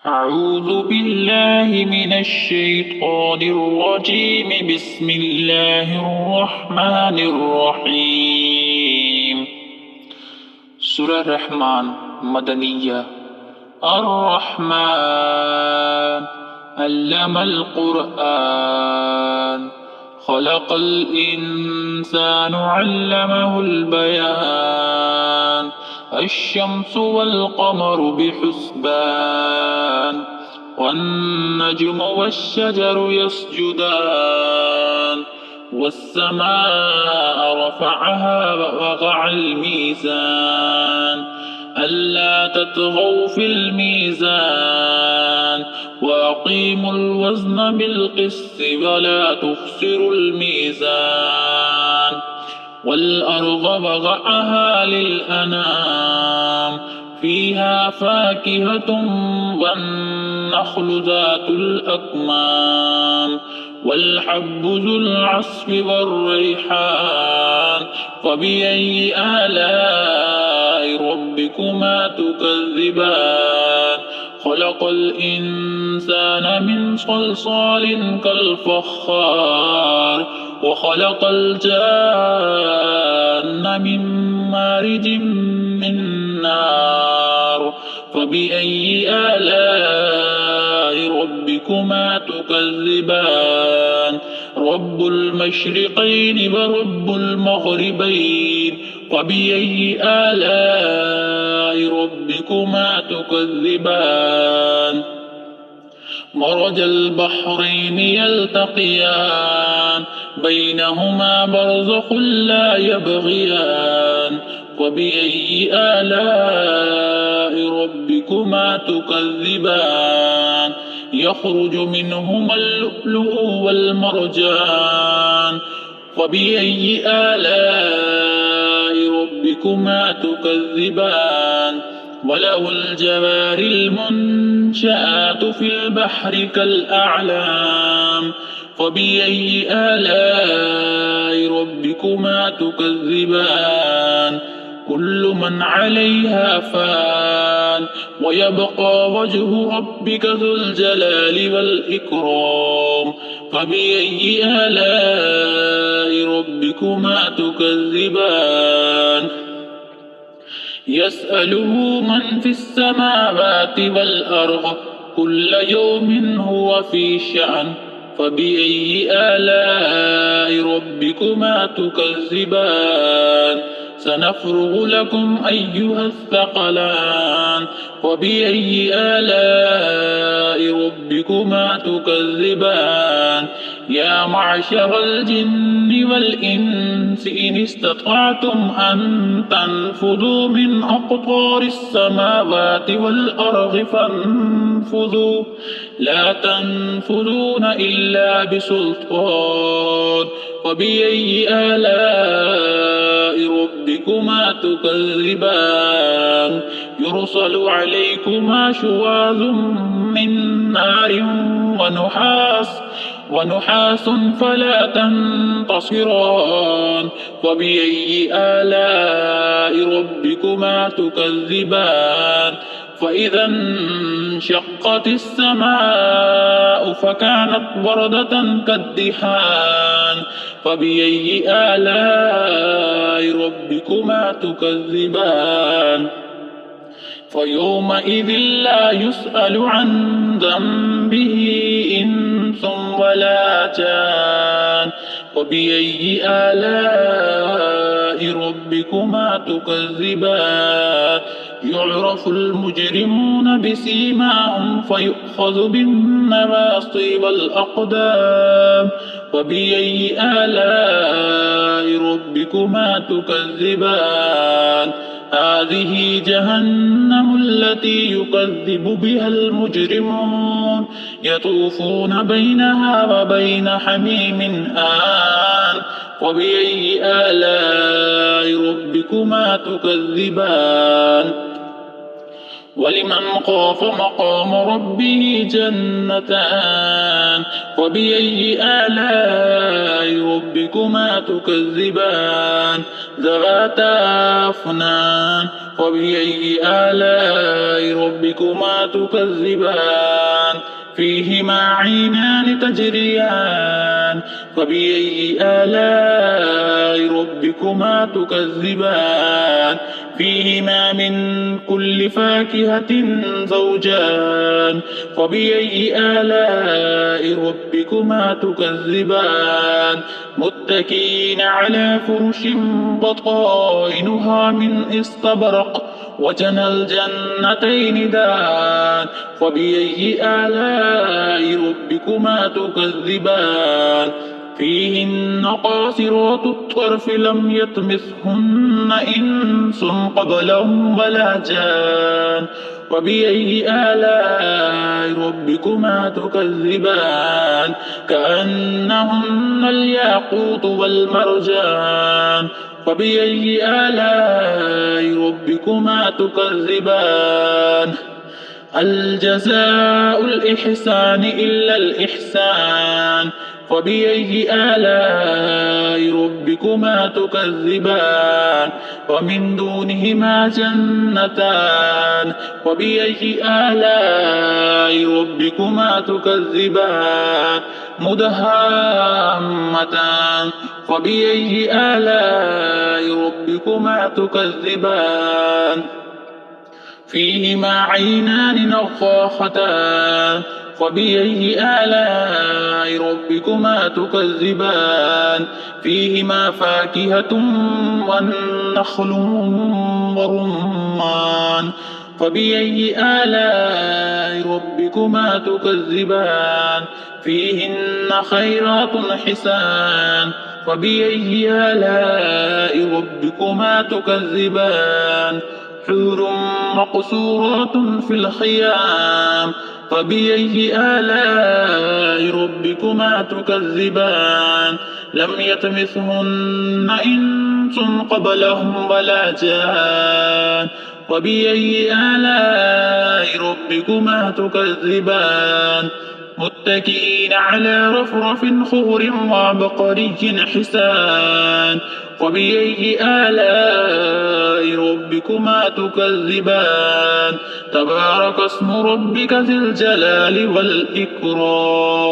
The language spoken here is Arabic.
أعوذ بالله من الشيطان الرجيم. بسم الله الرحمن الرحيم. سورة الرحمن مدنية. الرحمن علم القرآن خلق الإنسان علمه البيان. الشمس والقمر بحسبان والنجم والشجر يسجدان والسماء رفعها ووضع الميزان ألا تطغوا في الميزان وأقيموا الوزن بالقسط ولا تخسروا الميزان. والأرض وضعها للأنام فيها فاكهة والنخل ذات الأكمام والحب ذو العصف والريحان. فبأي آلاء ربكما تكذبان؟ خلق الإنسان من صلصال كالفخار وخلق الجان من مارج من نار. فبأي آلاء ربكما تكذبان؟ رب المشرقين ورب المغربين. فبأي آلاء ربكما تكذبان؟ مرج البحرين يلتقيان بينهما برزخ لا يبغيان. وبأي آلاء ربكما تكذبان؟ يخرج منهما اللؤلؤ والمرجان. وبأي آلاء ربكما تكذبان؟ وله الجوار المنشآت في البحر كالأعلام. فبأي آلاء ربكما تكذبان؟ كل من عليها فان ويبقى وجه ربك ذو الجلال والإكرام. فبأي آلاء ربكما تكذبان؟ يسأله من في السماوات والأرض كل يوم هو في شأن. فبأي آلاء ربكما تكذبان؟ سنفرغ لكم أيها الثقلان. وبأي آلاء ربكما تكذبان؟ يا معشر الجن والإنس إن استطعتم أن تنفذوا من أقطار السماوات والأرض فانفذوا لا تنفذون إلا بسلطان. وبأي آلاء ربكما تكذبان؟ يرسل عليكما شواظ من نار ونحاس فلا تنتصران. وبأي آلاء ربكما تكذبان؟ فإذا انشقت السماء فكانت وردة كالدهان. فبأي آلاء ربكما تكذبان؟ فيومئذ لا يسأل عن ذنبه إنس ولا جان. وبأي آلاء ربكما تكذبان؟ يعرف المجرمون بسيماهم فيؤخذ بالنواصي والأقدام. وبأي آلاء ربكما تكذبان؟ هذه جهنم التي يكذب بها المجرمون يطوفون بينها وبين حميم آن. وبأي آلاء ربكما تكذبان؟ ولمن خاف مقام ربه جنتان. وبأي آلاء ربكما تكذبان؟ ذواتا أفنان. فبأي آلاء ربكما تكذبان فيهما عينان تجريان فبأي آلاء ربكما تكذبان فيهما من كل فاكهة زوجان فبأي آلاء ربكما تكذبان متكئين على فرش بطائنها من استبرق وجنى الجنتين دان فبأي آلاء ربكما تكذبان فيهن قاصرات الطرف لم يطمثهن إنس قبلهم ولا جان فبأي آلاء ربكما تكذبان كأنهن الياقوت والمرجان فبأي آلاء ربكما تكذبان هل جزاء الإحسان إلا الإحسان فبأي آلاء ربكما تكذبان ومن دونهما جنتان فبأي آلاء ربكما تكذبان مدهامتان فبأي آلاء ربكما تكذبان فيهما عينان نضاختان فبأي آلاء ربكما تكذبان فيهما فاكهة والنخل والرمان فبأي آلاء ربكما تكذبان فيهن خيرات حسان فبأي آلاء ربكما تكذبان حور مقصورات في الخيام فبأي آلاء ربكما تكذبان لم يطمثهن إنس قبلهم ولا جان فبأي آلاء ربكما تكذبان متكئين على رفرف خضر وعبقري حسان فبأي آلاء ربكما تكذبان تبارك اسم ربك ذي الجلال والإكرام.